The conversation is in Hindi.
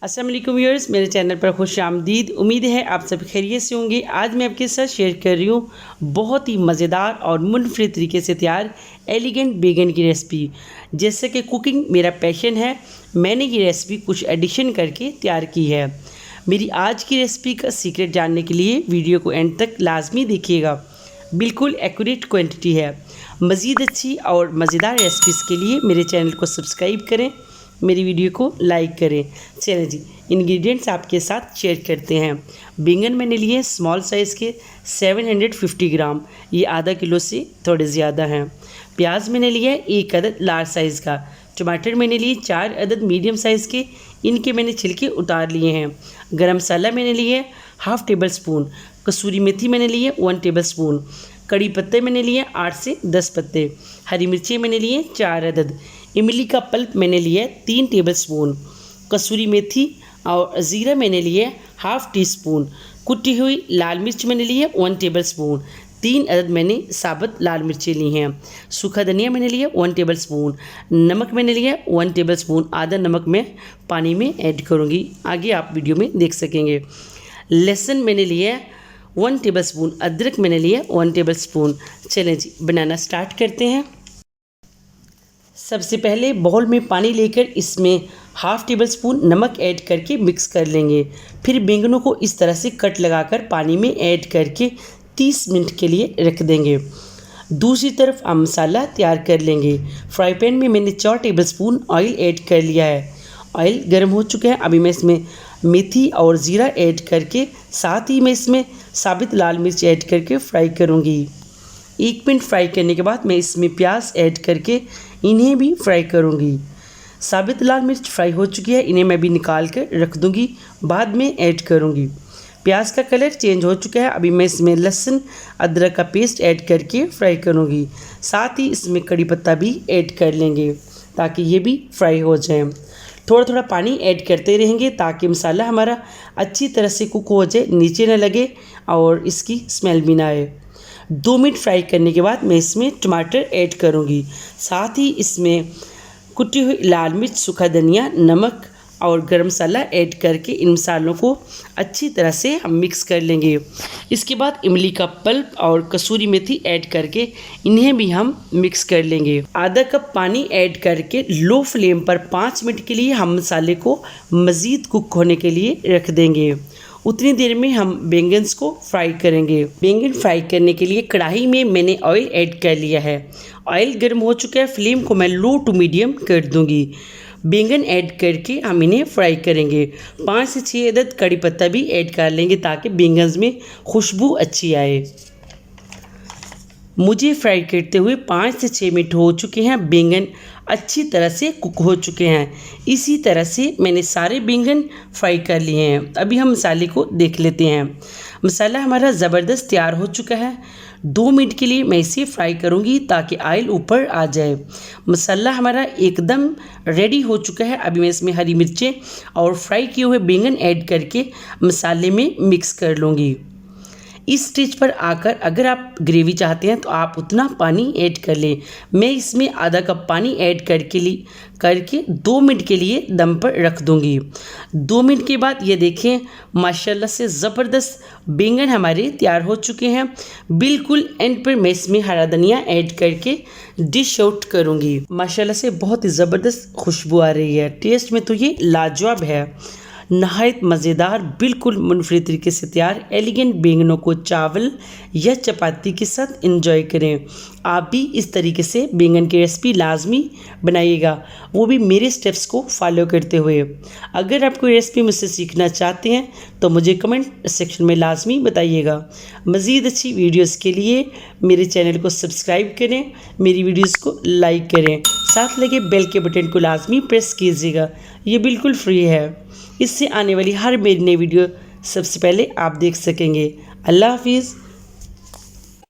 अस्सलाम वालेकुम व्यूअर्स, मेरे चैनल पर खुश आमदीद। उम्मीद है आप सब खैरियत से होंगे। आज मैं आपके साथ शेयर कर रही हूँ बहुत ही मज़ेदार और मुनफरिद तरीके से तैयार एलिगेंट बेगन की रेसिपी। जैसे कि कुकिंग मेरा पैशन है, मैंने ये रेसिपी कुछ एडिशन करके तैयार की है। मेरी आज की रेसिपी का सीक्रेट जानने के लिए वीडियो को एंड तक लाजमी देखिएगा। बिल्कुल एक्यूरेट क्वांटिटी है। मज़ीद अच्छी और मज़ेदार रेसिपीज़ के लिए मेरे चैनल को सब्सक्राइब करें, मेरी वीडियो को लाइक करें। चलें जी, इंग्रेडिएंट्स आपके साथ शेयर करते हैं। बैंगन मैंने लिए स्मॉल साइज़ के 750 ग्राम, ये आधा किलो से थोड़े ज़्यादा हैं। प्याज मैंने लिया 1 अदद लार्ज साइज़ का। टमाटर मैंने लिए 4 अदद मीडियम साइज़ के, इनके मैंने छिलके उतार लिए हैं। गरम मसाला मैंने लिए हाफ़ टेबल स्पून। कसूरी मेथी मैंने लिए 1 टेबल स्पून। कड़ी पत्ते मैंने लिए 8 से 10 पत्ते। हरी मिर्ची मैंने लिए 4 अदद। इमली का पल्प मैंने लिया 3 टेबल स्पून। कसूरी मेथी और ज़ीरा मैंने लिए हाफ़ टी स्पून। कुटी हुई लाल मिर्च मैंने लिए 1 टेबल स्पून। 3 अदद मैंने साबुत लाल मिर्चें ली हैं। सूखा धनिया मैंने लिया 1 टेबल स्पून। नमक मैंने लिया 1 टेबल स्पून। आधा नमक मैं पानी में ऐड करूँगी, आगे आप वीडियो में देख सकेंगे। लहसुन मैंने लिया 1 टेबल स्पून। अदरक मैंने लिया 1 टेबल स्पून। चलें जी, बनाना स्टार्ट करते हैं। सबसे पहले बाउल में पानी लेकर इसमें हाफ़ टेबल स्पून नमक ऐड करके मिक्स कर लेंगे। फिर बैंगनों को इस तरह से कट लगाकर पानी में ऐड करके 30 मिनट के लिए रख देंगे। दूसरी तरफ हम मसाला तैयार कर लेंगे। फ्राई पैन में मैंने 4 टेबल स्पून ऑयल ऐड कर लिया है। ऑयल गर्म हो चुका है। अभी मैं इसमें मेथी और ज़ीरा ऐड करके साथ ही मैं इसमें साबित लाल मिर्च ऐड करके फ्राई करूँगी। 1 मिनट फ्राई करने के बाद मैं इसमें प्याज ऐड करके इन्हें भी फ्राई करूँगी। साबित लाल मिर्च फ्राई हो चुकी है, इन्हें मैं भी निकाल कर रख दूँगी, बाद में ऐड करूँगी। प्याज का कलर चेंज हो चुका है। अभी मैं इसमें लहसुन अदरक का पेस्ट ऐड करके फ्राई करूँगी। साथ ही इसमें कड़ी पत्ता भी ऐड कर लेंगे ताकि ये भी फ्राई हो जाए। थोड़ा थोड़ा पानी ऐड करते रहेंगे ताकि मसाला हमारा अच्छी तरह से कुक हो जाए, नीचे न लगे और इसकी स्मेल भी ना आए। 2 मिनट फ्राई करने के बाद मैं इसमें टमाटर ऐड करूँगी। साथ ही इसमें कुटी हुई लाल मिर्च, सूखा धनिया, नमक और गरम मसाला ऐड करके इन मसालों को अच्छी तरह से हम मिक्स कर लेंगे। इसके बाद इमली का पल्प और कसूरी मेथी ऐड करके इन्हें भी हम मिक्स कर लेंगे। आधा कप पानी ऐड करके लो फ्लेम पर 5 मिनट के लिए हम मसाले को मज़ीद कुक होने के लिए रख देंगे। उतनी देर में हम बैंगन्स को फ्राई करेंगे। बैंगन फ्राई करने के लिए कढ़ाई में मैंने ऑयल ऐड कर लिया है। ऑयल गर्म हो चुका है, फ्लेम को मैं लो टू मीडियम कर दूंगी। बैंगन ऐड करके हम इन्हें फ्राई करेंगे। 5 से 6 अदद कड़ी पत्ता भी ऐड कर लेंगे ताकि बैंगन्स में खुशबू अच्छी आए। मुझे फ्राई करते हुए 5 से 6 मिनट हो चुके हैं। बैंगन अच्छी तरह से कुक हो चुके हैं। इसी तरह से मैंने सारे बैंगन फ्राई कर लिए हैं। अभी हम मसाले को देख लेते हैं। मसाला हमारा ज़बरदस्त तैयार हो चुका है। 2 मिनट के लिए मैं इसे फ्राई करूंगी ताकि ऑयल ऊपर आ जाए। मसाला हमारा एकदम रेडी हो चुका है। अभी मैं इसमें हरी मिर्चें और फ्राई किए हुए बैंगन ऐड करके मसाले में मिक्स कर लूँगी। इस स्टेज पर आकर अगर आप ग्रेवी चाहते हैं तो आप उतना पानी ऐड कर लें। मैं इसमें आधा कप पानी ऐड करके 2 मिनट के लिए दम पर रख दूंगी। 2 मिनट के बाद ये देखें, माशाल्लाह से ज़बरदस्त बैंगन हमारे तैयार हो चुके हैं। बिल्कुल एंड पर मैं इसमें हरा धनिया ऐड करके डिश आउट करूँगी। माशाल्लाह से बहुत ही ज़बरदस्त खुशबू आ रही है। टेस्ट में तो ये लाजवाब है। नहायत मज़ेदार, बिल्कुल मुनफरिद तरीके से तैयार एलिगेंट बैंगनों को चावल या चपाती के साथ एंजॉय करें। आप भी इस तरीके से बैंगन की रेसिपी लाजमी बनाइएगा, वो भी मेरे स्टेप्स को फॉलो करते हुए। अगर आप कोई रेसिपी मुझसे सीखना चाहते हैं तो मुझे कमेंट सेक्शन में लाजमी बताइएगा। मज़ीद अच्छी वीडियोस के लिए मेरे चैनल को सब्सक्राइब करें, मेरी वीडियोस को लाइक करें, साथ लगे बेल के बटन को लाजमी प्रेस कीजिएगा। ये बिल्कुल फ्री है। इससे आने वाली हर मेरी नई वीडियो सबसे पहले आप देख सकेंगे। अल्लाह हाफिज़।